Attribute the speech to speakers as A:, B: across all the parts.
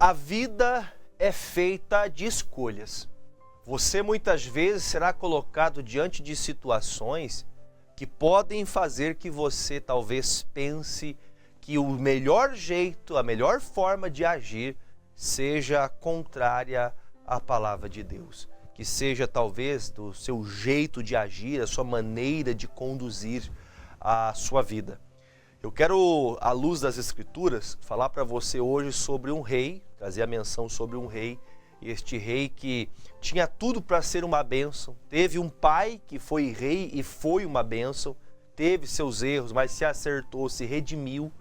A: A vida é feita de escolhas. Você muitas vezes será colocado diante de situações que podem fazer que você talvez pense que o melhor jeito, a melhor forma de agir seja contrária à palavra de Deus. Que seja talvez do seu jeito de agir, a sua maneira de conduzir a sua vida. Eu quero, à luz das Escrituras, falar para você hoje sobre um rei, trazer a menção sobre um rei, este rei que tinha tudo para ser uma bênção, teve um pai que foi rei e foi uma bênção, teve seus erros, mas se acertou, se redimiu,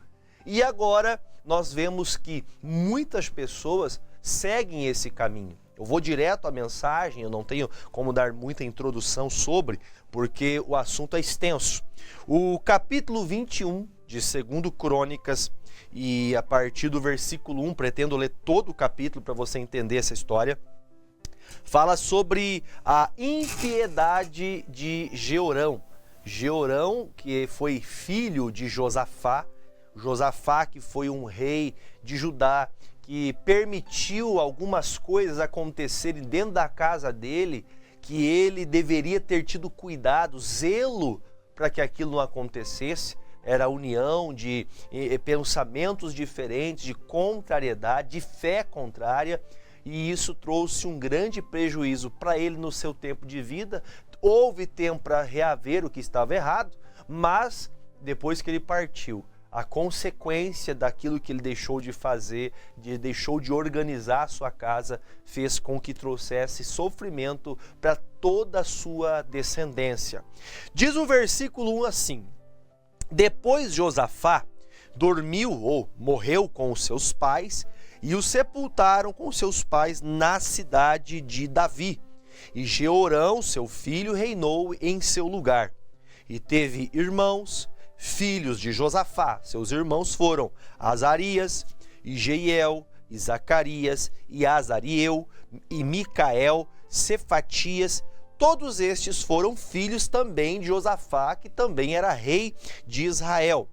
A: e agora nós vemos que muitas pessoas seguem esse caminho. Eu vou direto à mensagem, eu não tenho como dar muita introdução sobre, porque o assunto é extenso. O capítulo 21 de 2 Crônicas, e a partir do versículo 1, pretendo ler todo o capítulo para você entender essa história, fala sobre a impiedade de Jeorão. Jeorão, que foi filho de Josafá, Josafá que foi um rei de Judá, que permitiu algumas coisas acontecerem dentro da casa dele, que ele deveria ter tido cuidado, zelo para que aquilo não acontecesse. Era a união de pensamentos diferentes, de contrariedade, de fé contrária, e isso trouxe um grande prejuízo para ele no seu tempo de vida. Houve tempo para reaver o que estava errado, mas depois que ele partiu, a consequência daquilo que ele deixou de fazer, deixou de organizar a sua casa, fez com que trouxesse sofrimento para toda a sua descendência. Diz o versículo 1 assim: depois Josafá dormiu ou morreu com os seus pais e o sepultaram com seus pais na cidade de Davi. E Jeorão, seu filho, reinou em seu lugar. E teve irmãos, filhos de Josafá. Seus irmãos foram Azarias, e Jeiel, e Zacarias, e Azariel, e Micael, Cefatias. Todos estes foram filhos também de Josafá, que também era rei de Israel.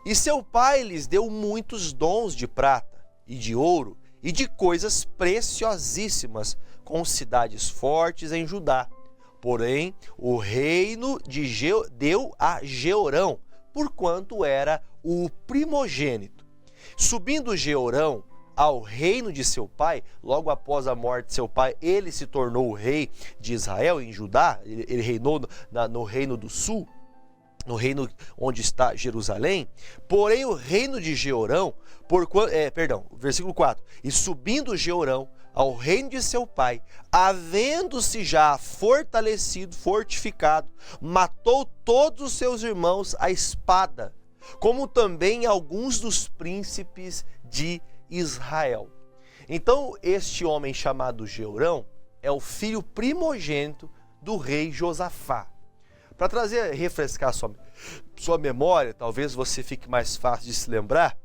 A: E seu pai lhes deu muitos dons de prata e de ouro e de coisas preciosíssimas, com cidades fortes em Judá. Porém, o reino deu a Jeorão, porquanto era o primogênito. Subindo Jeorão ao reino de seu pai, logo após a morte de seu pai, ele se tornou o rei de Israel, em Judá. Ele reinou no reino do sul, no reino onde está Jerusalém. Porém, o reino de Jeorão, versículo 4, e subindo Jeorão ao reino de seu pai, havendo-se já fortificado, matou todos os seus irmãos à espada, como também alguns dos príncipes de Israel. Então, este homem chamado Jeorão é o filho primogênito do rei Josafá. Para refrescar sua memória, talvez você fique mais fácil de se lembrar,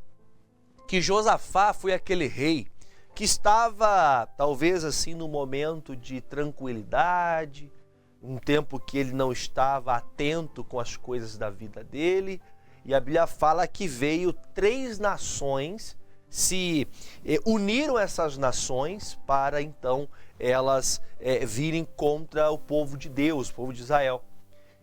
A: que Josafá foi aquele rei que estava, talvez assim, no momento de tranquilidade, um tempo que ele não estava atento com as coisas da vida dele, e a Bíblia fala que veio 3 nações, se uniram essas nações para então elas virem contra o povo de Deus, o povo de Israel.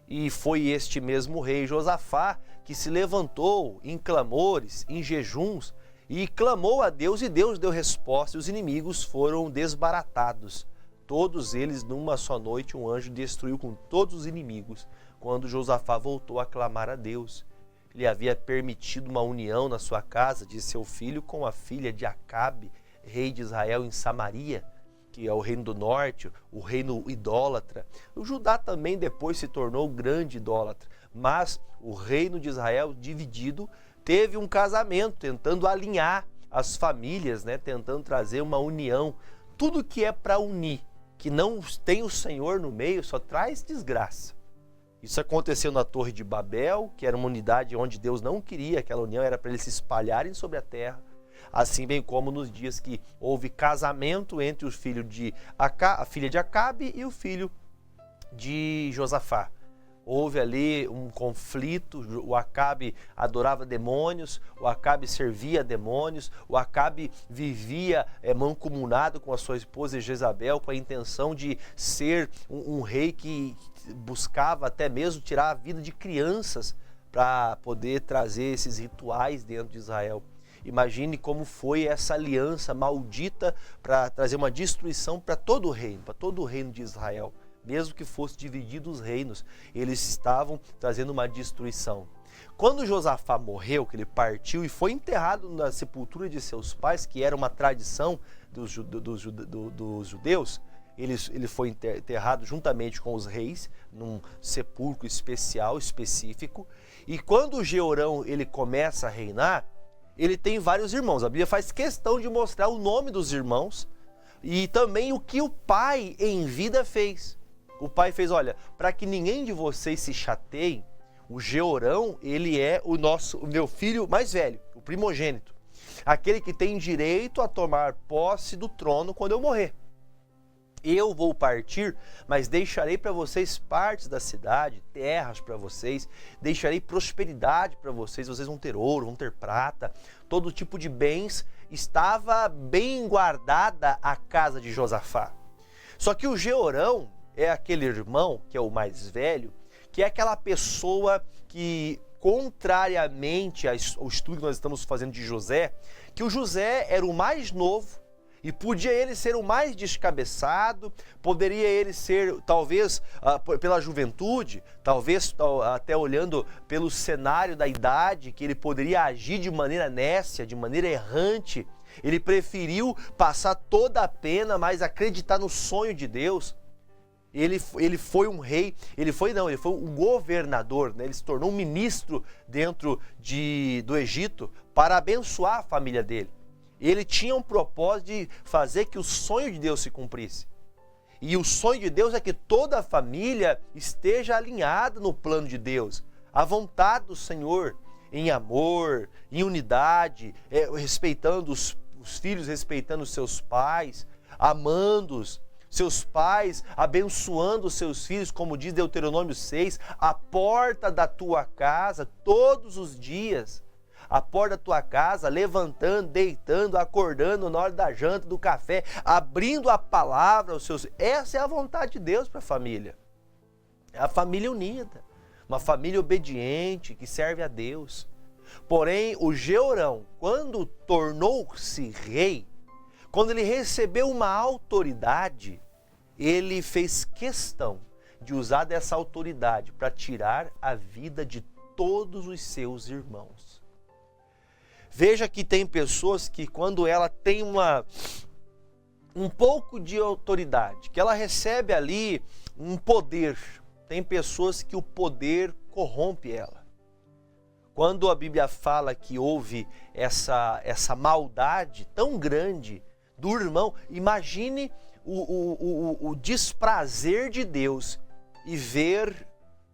A: E foi este mesmo rei Josafá que se levantou em clamores, em jejuns, e clamou a Deus, e Deus deu resposta, e os inimigos foram desbaratados. Todos eles, numa só noite, um anjo destruiu com todos os inimigos, quando Josafá voltou a clamar a Deus. Ele havia permitido uma união na sua casa de seu filho com a filha de Acabe, rei de Israel em Samaria, que é o reino do norte, o reino idólatra. O Judá também depois se tornou grande idólatra, mas o reino de Israel dividido teve um casamento, tentando alinhar as famílias, tentando trazer uma união. Tudo que é para unir, que não tem o Senhor no meio, só traz desgraça. Isso aconteceu na Torre de Babel, que era uma unidade onde Deus não queria aquela união, era para eles se espalharem sobre a terra. Assim bem como nos dias que houve casamento entre a filha de Acabe e o filho de Josafá. Houve ali um conflito, o Acabe adorava demônios, o Acabe servia demônios, o Acabe vivia mancomunado com a sua esposa Jezabel, com a intenção de ser um rei que buscava até mesmo tirar a vida de crianças para poder trazer esses rituais dentro de Israel. Imagine como foi essa aliança maldita para trazer uma destruição para todo o reino de Israel. Mesmo que fosse dividido os reinos, eles estavam trazendo uma destruição. Quando Josafá morreu, que ele partiu e foi enterrado na sepultura de seus pais, que era uma tradição dos judeus, ele foi enterrado juntamente com os reis, num sepulcro especial, específico. E quando Jeorão ele começa a reinar, ele tem vários irmãos. A Bíblia faz questão de mostrar o nome dos irmãos e também o que o pai em vida fez. O pai fez, olha, para que ninguém de vocês se chateie, o Jeorão, ele é o meu filho mais velho, o primogênito. Aquele que tem direito a tomar posse do trono quando eu morrer. Eu vou partir, mas deixarei para vocês partes da cidade, terras para vocês, deixarei prosperidade para vocês, vocês vão ter ouro, vão ter prata, todo tipo de bens. Estava bem guardada a casa de Josafá. Só que o Jeorão é aquele irmão, que é o mais velho, que é aquela pessoa que, contrariamente ao estudo que nós estamos fazendo de José, que o José era o mais novo, e podia ele ser o mais descabeçado, poderia ele ser, talvez, pela juventude, talvez até olhando pelo cenário da idade, que ele poderia agir de maneira nécia, de maneira errante. Ele preferiu passar toda a pena, mas acreditar no sonho de Deus. Ele foi um rei, ele foi um governador, né? Ele se tornou um ministro dentro do Egito para abençoar a família dele. Ele tinha um propósito de fazer que o sonho de Deus se cumprisse. E o sonho de Deus é que toda a família esteja alinhada no plano de Deus, à vontade do Senhor, em amor, em unidade, respeitando os filhos, respeitando os seus pais, amando-os, seus pais, abençoando os seus filhos, como diz Deuteronômio 6, a porta da tua casa todos os dias. A porta da tua casa, levantando, deitando, acordando na hora da janta, do café, abrindo a palavra aos seus... Essa é a vontade de Deus para a família. É a família unida, uma família obediente, que serve a Deus. Porém, o Jeorão, quando tornou-se rei, quando ele recebeu uma autoridade, ele fez questão de usar dessa autoridade para tirar a vida de todos os seus irmãos. Veja que tem pessoas que quando ela tem um pouco de autoridade, que ela recebe ali um poder, tem pessoas que o poder corrompe ela. Quando a Bíblia fala que houve essa maldade tão grande do irmão, imagine o desprazer de Deus e ver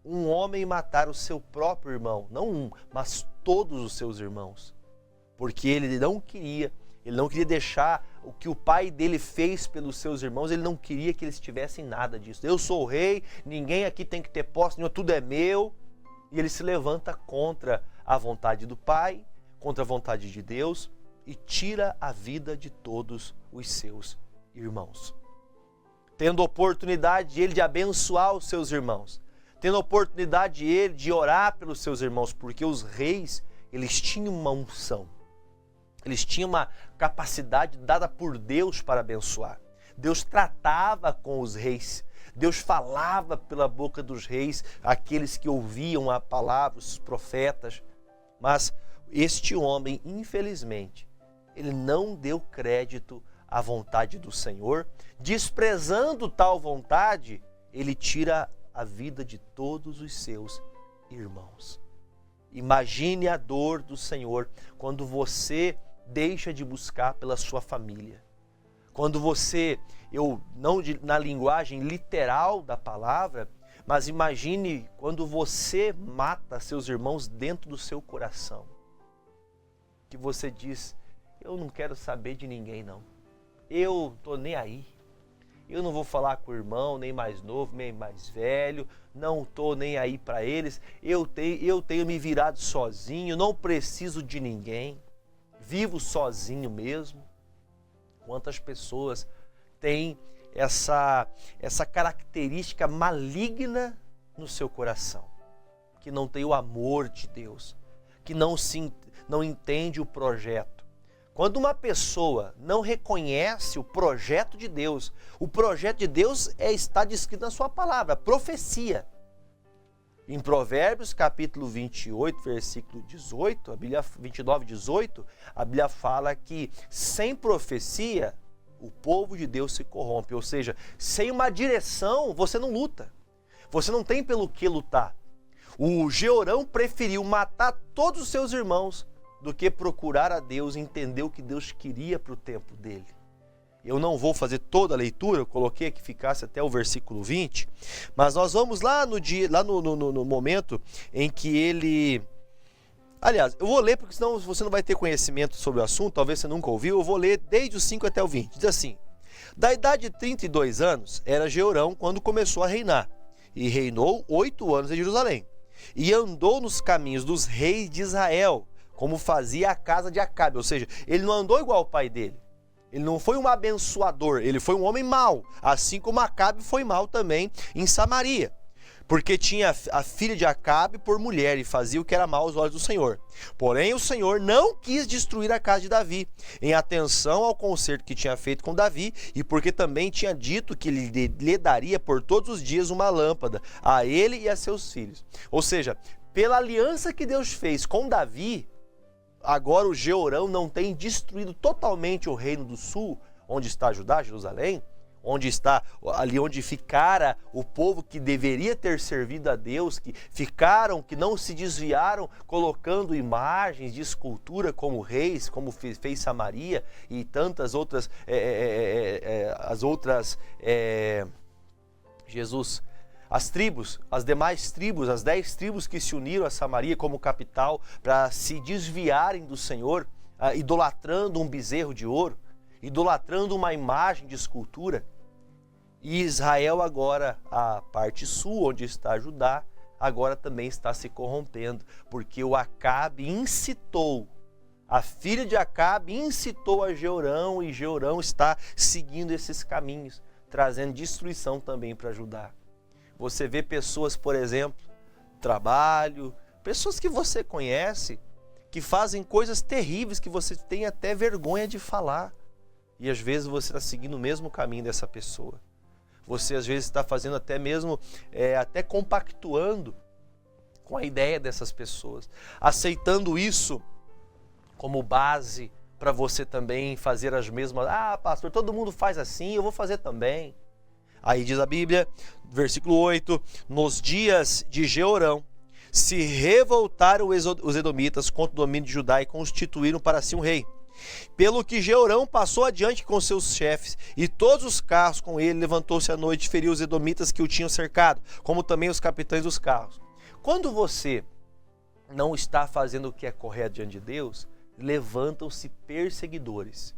A: um homem matar o seu próprio irmão, não um, mas todos os seus irmãos. Porque ele não queria deixar o que o pai dele fez pelos seus irmãos, ele não queria que eles tivessem nada disso. Eu sou o rei, ninguém aqui tem que ter posse, tudo é meu. E ele se levanta contra a vontade do pai, contra a vontade de Deus e tira a vida de todos os seus irmãos. Tendo oportunidade ele de abençoar os seus irmãos, tendo oportunidade ele de orar pelos seus irmãos, porque os reis, eles tinham uma unção. Eles tinham uma capacidade dada por Deus para abençoar. Deus tratava com os reis. Deus falava pela boca dos reis, aqueles que ouviam a palavra, os profetas. Mas este homem, infelizmente, ele não deu crédito à vontade do Senhor. Desprezando tal vontade, ele tira a vida de todos os seus irmãos. Imagine a dor do Senhor quando você deixa de buscar pela sua família. Quando você, não na linguagem literal da palavra, mas imagine quando você mata seus irmãos dentro do seu coração. Que você diz, eu não quero saber de ninguém não. Eu estou nem aí. eu não vou falar com o irmão, nem mais novo, nem mais velho, não estou nem aí para eles, eu tenho me virado sozinho, não preciso de ninguém, vivo sozinho mesmo. Quantas pessoas têm essa característica maligna no seu coração, que não tem o amor de Deus, que não entende o projeto. Quando uma pessoa não reconhece o projeto de Deus, o projeto de Deus está descrito na sua palavra, profecia. Em Provérbios, capítulo 28, versículo 18, 29, 18, a Bíblia fala que sem profecia, o povo de Deus se corrompe. Ou seja, sem uma direção, você não luta. Você não tem pelo que lutar. O Jeorão preferiu matar todos os seus irmãos do que procurar a Deus e entender o que Deus queria para o tempo dele. Eu não vou fazer toda a leitura, eu coloquei que ficasse até o versículo 20, mas nós vamos lá no momento em que ele... Aliás, eu vou ler porque senão você não vai ter conhecimento sobre o assunto, talvez você nunca ouviu, eu vou ler desde os 5 até o 20. Diz assim: da idade de 32 anos era Jeorão quando começou a reinar, e reinou 8 anos em Jerusalém, e andou nos caminhos dos reis de Israel, como fazia a casa de Acabe. Ou seja, ele não andou igual ao pai dele. Ele não foi um abençoador, ele foi um homem mau, assim como Acabe foi mau também em Samaria, porque tinha a filha de Acabe por mulher e fazia o que era mal aos olhos do Senhor. Porém, o Senhor não quis destruir a casa de Davi, em atenção ao concerto que tinha feito com Davi, e porque também tinha dito que lhe daria por todos os dias uma lâmpada, a ele e a seus filhos. Ou seja, pela aliança que Deus fez com Davi, agora o Jeorão não tem destruído totalmente o reino do sul, onde está Judá, Jerusalém, onde está ali onde ficara o povo que deveria ter servido a Deus, que não se desviaram colocando imagens de escultura como reis, como fez Samaria e tantas outras, as tribos, as demais tribos, as 10 tribos que se uniram a Samaria como capital para se desviarem do Senhor, idolatrando um bezerro de ouro, idolatrando uma imagem de escultura. E Israel agora, a parte sul, onde está Judá, agora também está se corrompendo, porque o Acabe incitou, a filha de Acabe incitou a Jeorão, e Jeorão está seguindo esses caminhos, trazendo destruição também para Judá. Você vê pessoas, por exemplo, trabalho, pessoas que você conhece, que fazem coisas terríveis que você tem até vergonha de falar. E às vezes você está seguindo o mesmo caminho dessa pessoa. Você às vezes está fazendo até mesmo, até compactuando com a ideia dessas pessoas. Aceitando isso como base para você também fazer as mesmas. Ah, pastor, todo mundo faz assim, eu vou fazer também. Aí diz a Bíblia, versículo 8, nos dias de Jeorão, se revoltaram os edomitas contra o domínio de Judá e constituíram para si um rei. Pelo que Jeorão passou adiante com seus chefes e todos os carros com ele, levantou-se à noite e feriu os edomitas que o tinham cercado, como também os capitães dos carros. Quando você não está fazendo o que é correto diante de Deus, levantam-se perseguidores.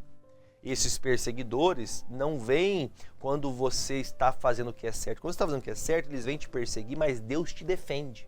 A: Esses perseguidores não vêm quando você está fazendo o que é certo. Quando você está fazendo o que é certo, eles vêm te perseguir, mas Deus te defende.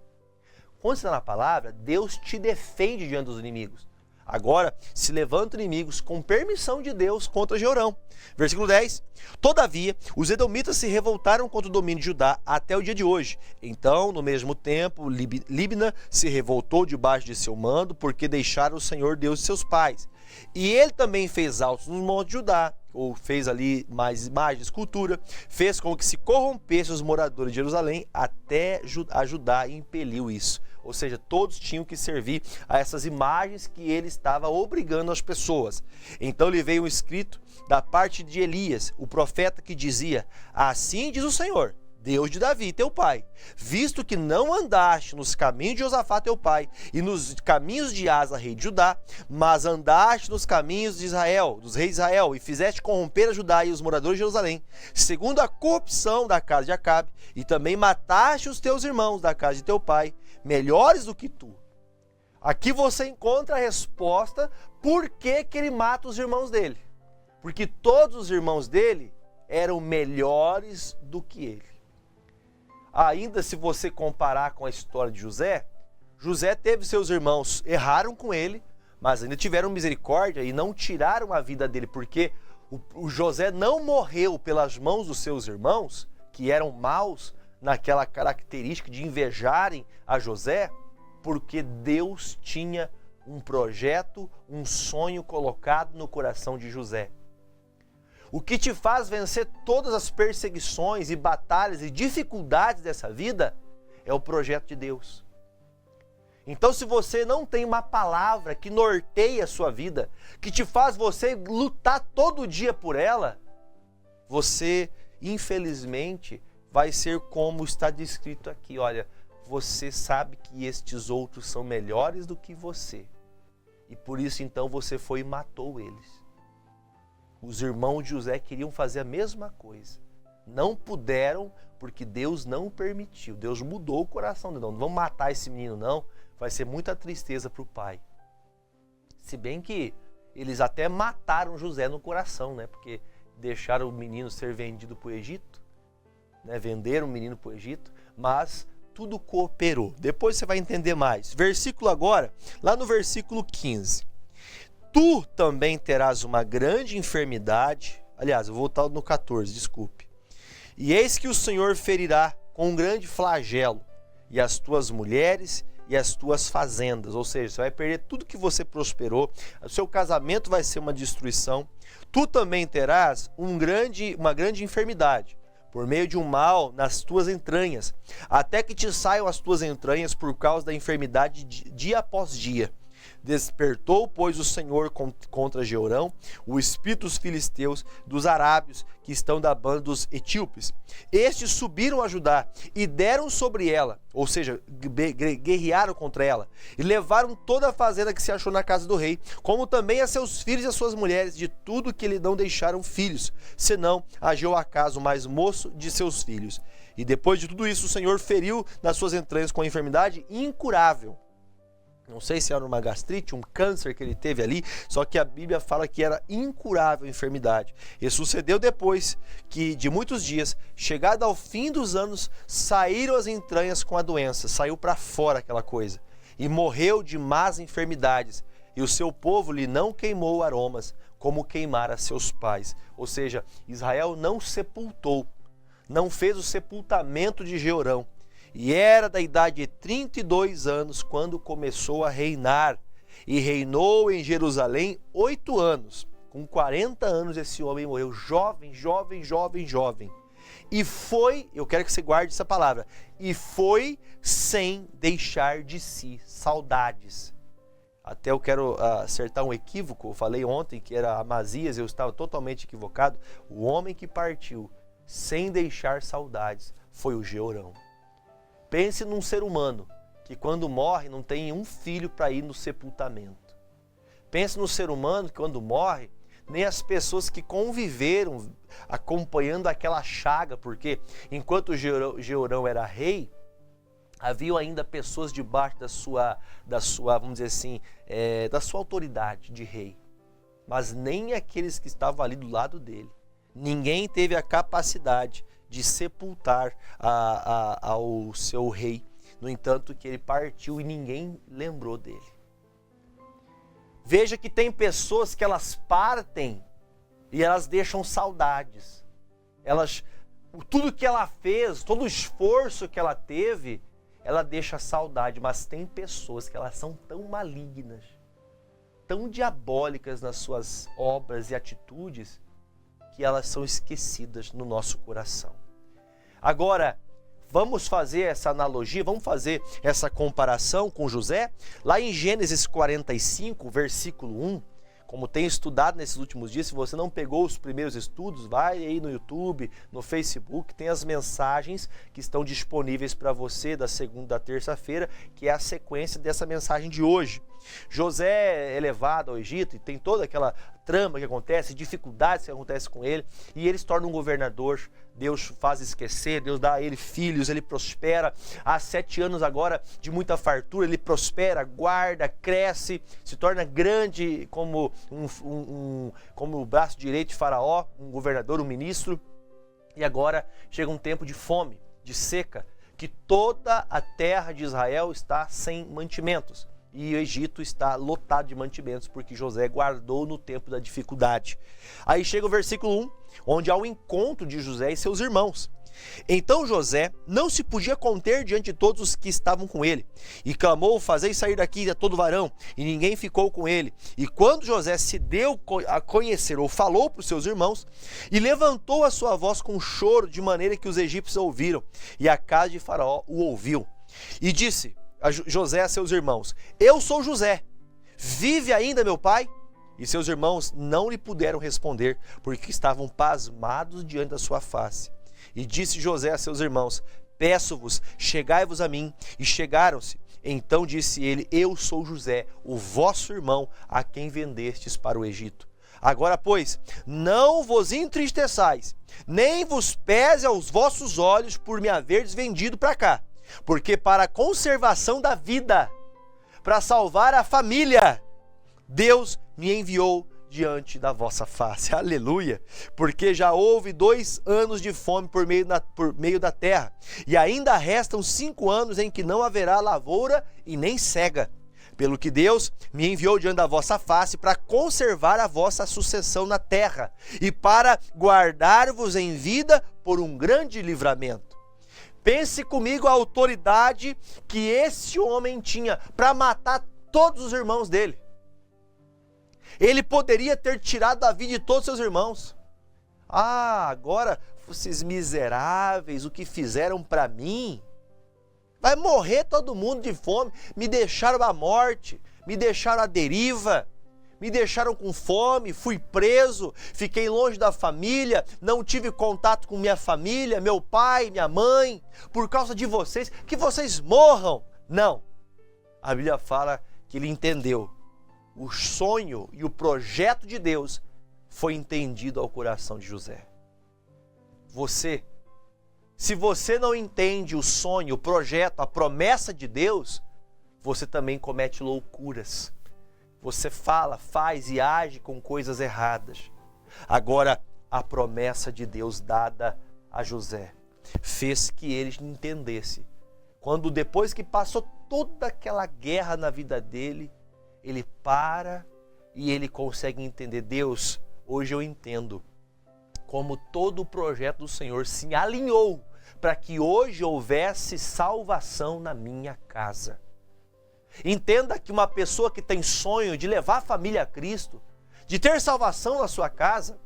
A: Quando você está na palavra, Deus te defende diante dos inimigos. Agora se levantam inimigos com permissão de Deus contra Jeorão. Versículo 10. Todavia, os edomitas se revoltaram contra o domínio de Judá até o dia de hoje. Então, no mesmo tempo, Libna se revoltou debaixo de seu mando, porque deixaram o Senhor Deus de seus pais. E ele também fez altos no monte de Judá, ou fez ali mais imagens, escultura, fez com que se corrompessem os moradores de Jerusalém até a Judá e impeliu isso. Ou seja, todos tinham que servir a essas imagens que ele estava obrigando as pessoas. Então lhe veio um escrito da parte de Elias, o profeta, que dizia: assim diz o Senhor, Deus de Davi, teu pai, visto que não andaste nos caminhos de Josafá, teu pai, e nos caminhos de Asa, rei de Judá, mas andaste nos caminhos de Israel, dos reis de Israel, e fizeste corromper a Judá e os moradores de Jerusalém, segundo a corrupção da casa de Acabe, e também mataste os teus irmãos da casa de teu pai, melhores do que tu. Aqui você encontra a resposta por que ele mata os irmãos dele. Porque todos os irmãos dele eram melhores do que ele. Ainda se você comparar com a história de José, José teve seus irmãos, erraram com ele, mas ainda tiveram misericórdia e não tiraram a vida dele, porque o José não morreu pelas mãos dos seus irmãos, que eram maus naquela característica de invejarem a José, porque Deus tinha um projeto, um sonho colocado no coração de José. O que te faz vencer todas as perseguições e batalhas e dificuldades dessa vida é o projeto de Deus. Então, se você não tem uma palavra que norteia a sua vida, que te faz você lutar todo dia por ela, você, infelizmente, vai ser como está descrito aqui. Olha, você sabe que estes outros são melhores do que você. E por isso, então, você foi e matou eles. Os irmãos de José queriam fazer a mesma coisa. Não puderam, porque Deus não permitiu. Deus mudou o coração. Não vamos matar esse menino, não. Vai ser muita tristeza para o pai. Se bem que eles até mataram José no coração, né? Porque deixaram o menino ser vendido para o Egito. Né? Venderam o menino para o Egito. Mas tudo cooperou. Depois você vai entender mais. Versículo agora, lá no versículo 15. Tu também terás uma grande enfermidade. Aliás, eu vou voltar no 14, desculpe. E eis que o Senhor ferirá com um grande flagelo, e as tuas mulheres e as tuas fazendas. Ou seja, você vai perder tudo que você prosperou, o seu casamento vai ser uma destruição. Tu também terás uma grande enfermidade, por meio de um mal nas tuas entranhas, até que te saiam as tuas entranhas por causa da enfermidade dia após dia. Despertou, pois, o Senhor contra Georão, o espírito dos filisteus, dos arábios, que estão da banda dos etíopes. Estes subiram a Judá e deram sobre ela, ou seja, guerrearam contra ela, e levaram toda a fazenda que se achou na casa do rei, como também a seus filhos e a suas mulheres, de tudo que lhe não deixaram filhos, senão a Jeoacás, o mais moço de seus filhos. E depois de tudo isso, o Senhor feriu nas suas entranhas com a enfermidade incurável. Não sei se era uma gastrite, um câncer que ele teve ali, só que a Bíblia fala que era incurável a enfermidade. E sucedeu depois que, de muitos dias, chegado ao fim dos anos, saíram as entranhas com a doença, saiu para fora aquela coisa, e morreu de más enfermidades, e o seu povo lhe não queimou aromas, como queimara seus pais. Ou seja, Israel não sepultou, não fez o sepultamento de Jeorão. E era da idade de 32 anos quando começou a reinar. E reinou em Jerusalém 8 anos. Com 40 anos esse homem morreu. Jovem. E foi, eu quero que você guarde essa palavra, e foi sem deixar de si saudades. Até eu quero acertar um equívoco. Eu falei ontem que era Amazias, eu estava totalmente equivocado. O homem que partiu sem deixar saudades foi o Jeorão. Pense num ser humano que quando morre não tem um filho para ir no sepultamento. Pense no ser humano que quando morre, nem as pessoas que conviveram acompanhando aquela chaga, porque enquanto Jeorão era rei, havia ainda pessoas debaixo da sua, vamos dizer assim, da sua autoridade de rei. Mas nem aqueles que estavam ali do lado dele. Ninguém teve a capacidade de sepultar ao seu rei. No entanto, que ele partiu e ninguém lembrou dele. Veja que tem pessoas que elas partem e elas deixam saudades. Tudo que ela fez, todo o esforço que ela teve, ela deixa saudade. Mas tem pessoas que elas são tão malignas, tão diabólicas nas suas obras e atitudes, que elas são esquecidas no nosso coração. Agora, vamos fazer essa analogia, vamos fazer essa comparação com José. Lá em Gênesis 45, versículo 1, como tenho estudado nesses últimos dias, se você não pegou os primeiros estudos, vai aí no YouTube, no Facebook, tem as mensagens que estão disponíveis para você da segunda à terça-feira, que é a sequência dessa mensagem de hoje. José é levado ao Egito e tem toda aquela trama que acontece, dificuldades que acontecem com ele, e ele se torna um governador. Deus faz esquecer, Deus dá a ele filhos, ele prospera. Há 7 anos agora de muita fartura, ele prospera, guarda, cresce, se torna grande como o braço direito de Faraó, um governador, um ministro. E agora chega um tempo de fome, de seca, que toda a terra de Israel está sem mantimentos. E o Egito está lotado de mantimentos, porque José guardou no tempo da dificuldade. Aí chega o versículo 1, onde há o encontro de José e seus irmãos. Então José não se podia conter diante de todos os que estavam com ele, e clamou: fazei sair daqui a todo varão, e ninguém ficou com ele. E quando José se deu a conhecer, ou falou para os seus irmãos, e levantou a sua voz com choro, de maneira que os egípcios ouviram, e a casa de Faraó o ouviu. E disse José a seus irmãos: eu sou José, vive ainda meu pai? E seus irmãos não lhe puderam responder, porque estavam pasmados diante da sua face. E disse José a seus irmãos: peço-vos, chegai-vos a mim. E chegaram-se. Então disse ele: eu sou José, o vosso irmão, a quem vendestes para o Egito. Agora, pois, não vos entristeçais, nem vos pese aos vossos olhos por me haverdes vendido para cá, porque para a conservação da vida, para salvar a família, Deus me enviou diante da vossa face. Aleluia! Porque já houve 2 anos de fome por meio da terra, e ainda restam 5 anos em que não haverá lavoura e nem cega. Pelo que Deus me enviou diante da vossa face para conservar a vossa sucessão na terra, e para guardar-vos em vida por um grande livramento. Pense comigo a autoridade que esse homem tinha para matar todos os irmãos dele. Ele poderia ter tirado a vida de todos seus irmãos. Ah, agora, vocês miseráveis, o que fizeram para mim? Vai morrer todo mundo de fome. Me deixaram à morte, me deixaram à deriva, me deixaram com fome, fui preso, fiquei longe da família, não tive contato com minha família, meu pai, minha mãe, por causa de vocês, que vocês morram. Não, a Bíblia fala que ele entendeu. O sonho e o projeto de Deus foi entendido ao coração de José. Se você não entende o sonho, o projeto, a promessa de Deus, você também comete loucuras. Você fala, faz e age com coisas erradas. Agora, a promessa de Deus dada a José fez que ele entendesse. Quando depois que passou toda aquela guerra na vida dele, ele para e ele consegue entender: Deus, hoje eu entendo como todo o projeto do Senhor se alinhou para que hoje houvesse salvação na minha casa. Entenda que uma pessoa que tem sonho de levar a família a Cristo, de ter salvação na sua casa,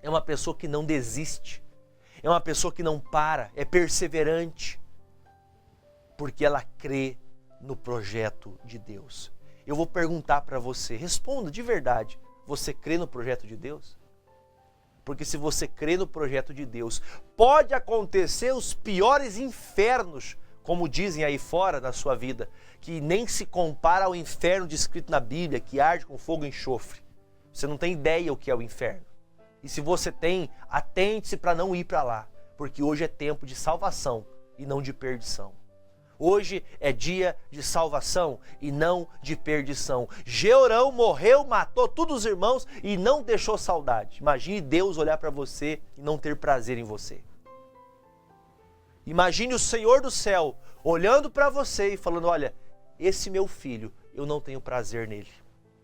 A: é uma pessoa que não desiste, é uma pessoa que não para, é perseverante, porque ela crê no projeto de Deus. Eu vou perguntar para você, responda de verdade: você crê no projeto de Deus? Porque se você crê no projeto de Deus, pode acontecer os piores infernos, como dizem aí fora na sua vida, que nem se compara ao inferno descrito na Bíblia, que arde com fogo e enxofre. Você não tem ideia o que é o inferno. E se você tem, atente-se para não ir para lá, porque hoje é tempo de salvação e não de perdição. Hoje é dia de salvação e não de perdição. Jeorão morreu, matou todos os irmãos e não deixou saudade. Imagine Deus olhar para você e não ter prazer em você. Imagine o Senhor do céu olhando para você e falando: olha, esse meu filho, eu não tenho prazer nele.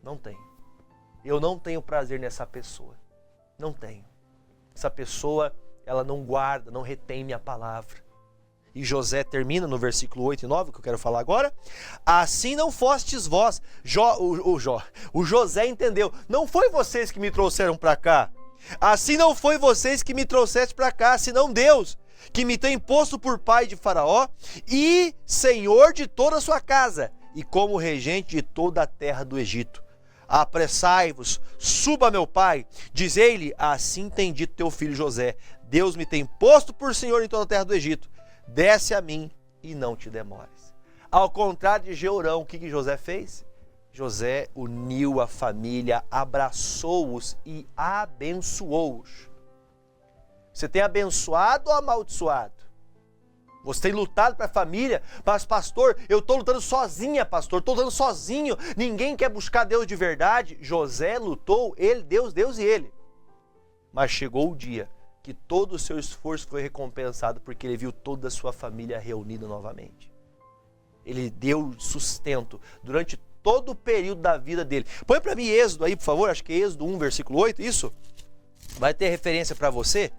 A: Não tenho. Eu não tenho prazer nessa pessoa. Não tenho. Essa pessoa, ela não guarda, não retém minha palavra. E José termina no versículo 8 e 9, que eu quero falar agora. Assim não fostes vós. O José entendeu. Não foi vocês que me trouxeram para cá. Assim não foi vocês que me trouxeste para cá, senão Deus, que me tem posto por pai de Faraó e senhor de toda a sua casa, e como regente de toda a terra do Egito. Apressai-vos, suba meu pai, dizei-lhe: assim tem dito teu filho José, Deus me tem posto por senhor em toda a terra do Egito. Desce a mim e não te demores. Ao contrário de Jeorão, o que José fez? José uniu a família, abraçou-os e abençoou-os. Você tem abençoado ou amaldiçoado? Você tem lutado para a família, mas pastor, eu estou lutando sozinha, pastor, estou lutando sozinho, ninguém quer buscar Deus de verdade. José lutou, ele, Deus e ele. Mas chegou o dia que que todo o seu esforço foi recompensado porque ele viu toda a sua família reunida novamente. Ele deu sustento durante todo o período da vida dele. Põe para mim Êxodo aí, por favor, acho que é Êxodo 1, versículo 8, isso? Vai ter referência para você.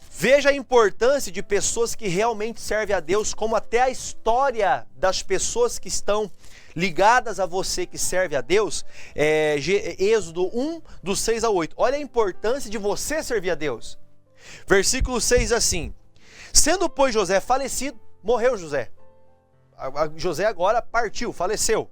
A: Veja a importância de pessoas que realmente servem a Deus, como até a história das pessoas que estão ligadas a você que serve a Deus, Êxodo 1, do 6 ao 8. Olha a importância de você servir a Deus. Versículo 6 assim: sendo, pois, José falecido, morreu José. José agora partiu, faleceu.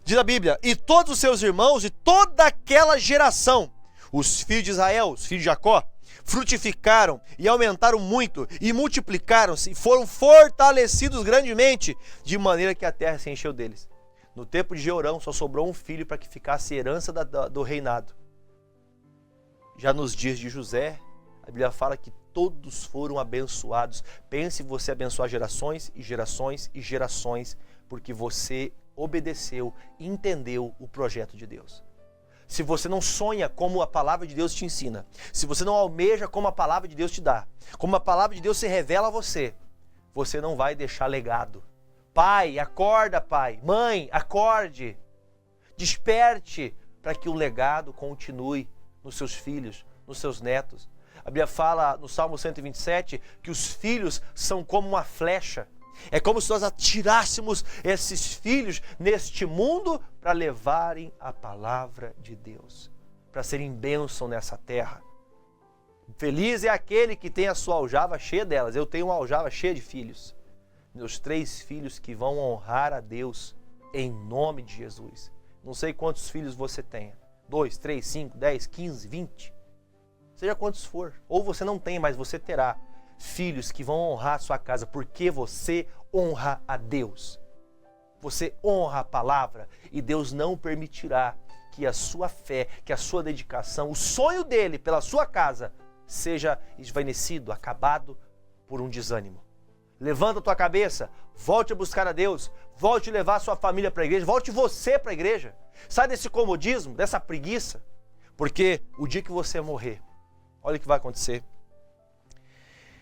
A: Diz a Bíblia, e todos os seus irmãos e toda aquela geração, os filhos de Israel, os filhos de Jacó, frutificaram e aumentaram muito e multiplicaram-se e foram fortalecidos grandemente, de maneira que a terra se encheu deles. No tempo de Jeorão só sobrou um filho para que ficasse herança do reinado. Já nos dias de José, a Bíblia fala que todos foram abençoados. Pense você abençoar gerações e gerações e gerações, porque você obedeceu e entendeu o projeto de Deus. Se você não sonha como a palavra de Deus te ensina, se você não almeja como a palavra de Deus te dá, como a palavra de Deus se revela a você, você não vai deixar legado. Pai, acorda, pai. Mãe, acorde. Desperte para que o legado continue nos seus filhos, nos seus netos. A Bíblia fala no Salmo 127 que os filhos são como uma flecha. É como se nós atirássemos esses filhos neste mundo para levarem a palavra de Deus, para serem bênção nessa terra. Feliz é aquele que tem a sua aljava cheia delas. Eu tenho uma aljava cheia de filhos. Meus 3 filhos que vão honrar a Deus em nome de Jesus. Não sei quantos filhos você tenha. 2, 3, 5, 10, 15, 20. Seja quantos for. Ou você não tem, mas você terá filhos que vão honrar a sua casa, porque você honra a Deus. Você honra a palavra e Deus não permitirá que a sua fé, que a sua dedicação, o sonho dele pela sua casa seja esvanecido, acabado por um desânimo. Levanta a tua cabeça, volte a buscar a Deus, volte a levar a sua família para a igreja, volte você para a igreja. Sai desse comodismo, dessa preguiça, porque o dia que você morrer, olha o que vai acontecer.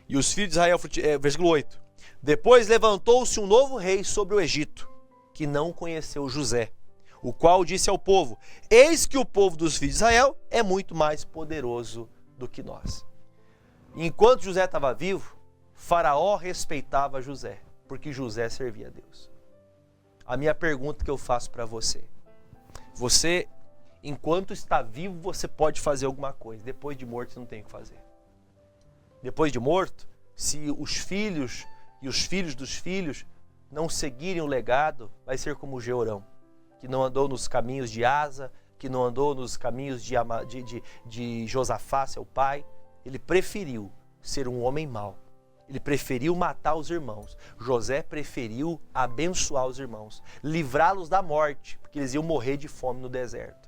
A: E os filhos de Israel, versículo 8. Depois levantou-se um novo rei sobre o Egito, que não conheceu José, o qual disse ao povo: eis que o povo dos filhos de Israel é muito mais poderoso do que nós. Enquanto José estava vivo, Faraó respeitava José, porque José servia a Deus. A minha pergunta que eu faço para você: você, enquanto está vivo, você pode fazer alguma coisa. Depois de morto, você não tem o que fazer. Depois de morto, se os filhos e os filhos dos filhos não seguirem o legado, vai ser como Jeorão, que não andou nos caminhos de Asa, que não andou nos caminhos de Josafá, seu pai. Ele preferiu ser um homem mau. Ele preferiu matar os irmãos. José preferiu abençoar os irmãos, livrá-los da morte, porque eles iam morrer de fome no deserto.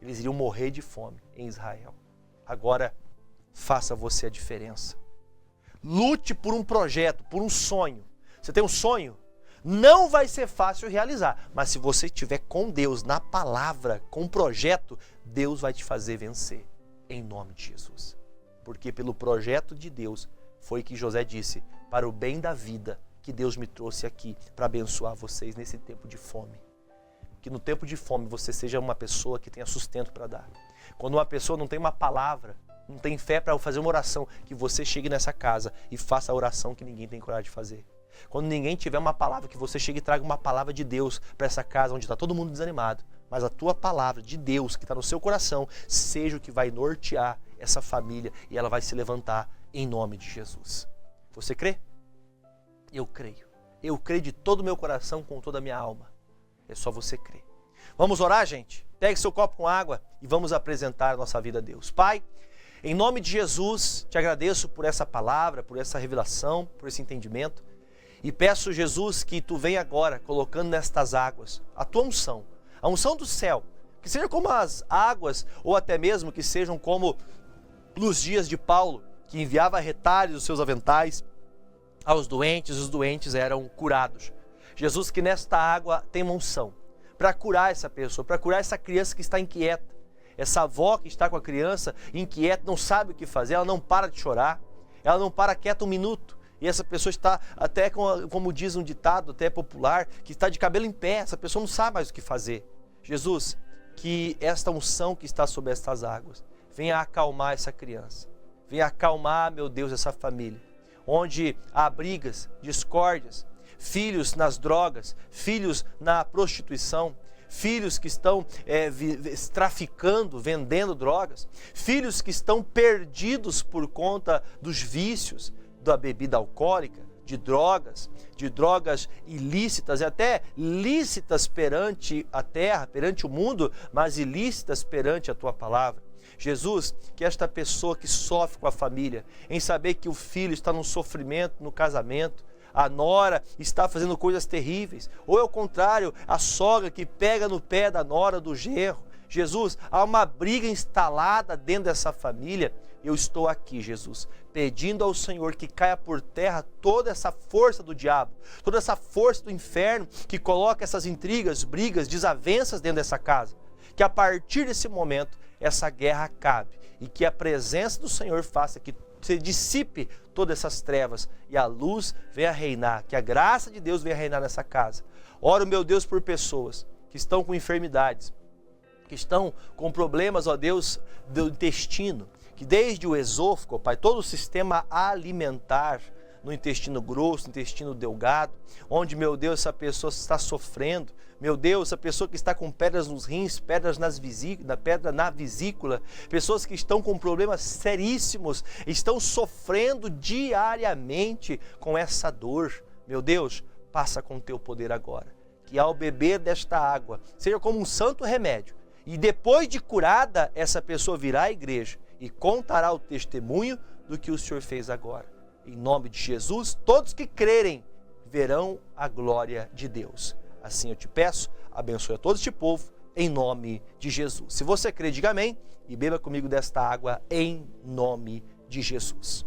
A: Eles iriam morrer de fome em Israel. Agora, faça você a diferença. Lute por um projeto, por um sonho. Você tem um sonho? Não vai ser fácil realizar, mas se você estiver com Deus, na palavra, com o projeto, Deus vai te fazer vencer, em nome de Jesus. Porque pelo projeto de Deus, foi que José disse: para o bem da vida, que Deus me trouxe aqui para abençoar vocês nesse tempo de fome. Que no tempo de fome você seja uma pessoa que tenha sustento para dar. Quando uma pessoa não tem uma palavra, não tem fé para fazer uma oração, que você chegue nessa casa e faça a oração que ninguém tem coragem de fazer. Quando ninguém tiver uma palavra, que você chegue e traga uma palavra de Deus para essa casa onde está todo mundo desanimado. Mas a tua palavra de Deus que está no seu coração seja o que vai nortear essa família e ela vai se levantar em nome de Jesus. Você crê? Eu creio. Eu creio de todo o meu coração, com toda a minha alma. É só você crer. Vamos orar, gente? Pegue seu copo com água e vamos apresentar a nossa vida a Deus. Pai, em nome de Jesus, te agradeço por essa palavra, por essa revelação, por esse entendimento. E peço, Jesus, que tu venha agora colocando nestas águas a tua unção, a unção do céu, que seja como as águas, ou até mesmo que sejam como nos dias de Paulo, que enviava retalhos dos seus aventais aos doentes, os doentes eram curados. Jesus, que nesta água tem uma unção para curar essa pessoa, para curar essa criança que está inquieta, essa avó que está com a criança inquieta, não sabe o que fazer, ela não para de chorar, ela não para quieta um minuto. E essa pessoa está até, como diz um ditado até popular, que está de cabelo em pé, essa pessoa não sabe mais o que fazer. Jesus, que esta unção que está sobre estas águas venha acalmar essa criança, venha acalmar, meu Deus, essa família, onde há brigas, discórdias, filhos nas drogas, filhos na prostituição, filhos que estão traficando, vendendo drogas, filhos que estão perdidos por conta dos vícios, da bebida alcoólica, de drogas ilícitas e até lícitas perante a terra, perante o mundo, mas ilícitas perante a tua palavra. Jesus, que esta pessoa que sofre com a família, em saber que o filho está num sofrimento no casamento, a nora está fazendo coisas terríveis, ou é o contrário, a sogra que pega no pé da nora, do genro. Jesus, há uma briga instalada dentro dessa família. Eu estou aqui, Jesus, pedindo ao Senhor que caia por terra toda essa força do diabo, toda essa força do inferno que coloca essas intrigas, brigas, desavenças dentro dessa casa. Que a partir desse momento essa guerra acabe e que a presença do Senhor faça que se dissipe todas essas trevas e a luz venha reinar, que a graça de Deus venha reinar nessa casa. Oro, meu Deus, por pessoas que estão com enfermidades, que estão com problemas, ó Deus, do intestino, que desde o esôfago, ó Pai, todo o sistema alimentar, no intestino grosso, no intestino delgado, onde, meu Deus, essa pessoa está sofrendo, meu Deus, essa pessoa que está com pedras nos rins, pedra na vesícula, pessoas que estão com problemas seríssimos, estão sofrendo diariamente com essa dor. Meu Deus, passa com o teu poder agora, que ao beber desta água, seja como um santo remédio, e depois de curada, essa pessoa virá à igreja e contará o testemunho do que o Senhor fez agora. Em nome de Jesus, todos que crerem verão a glória de Deus. Assim eu te peço, abençoe a todo este povo, em nome de Jesus. Se você crê, diga amém e beba comigo desta água em nome de Jesus.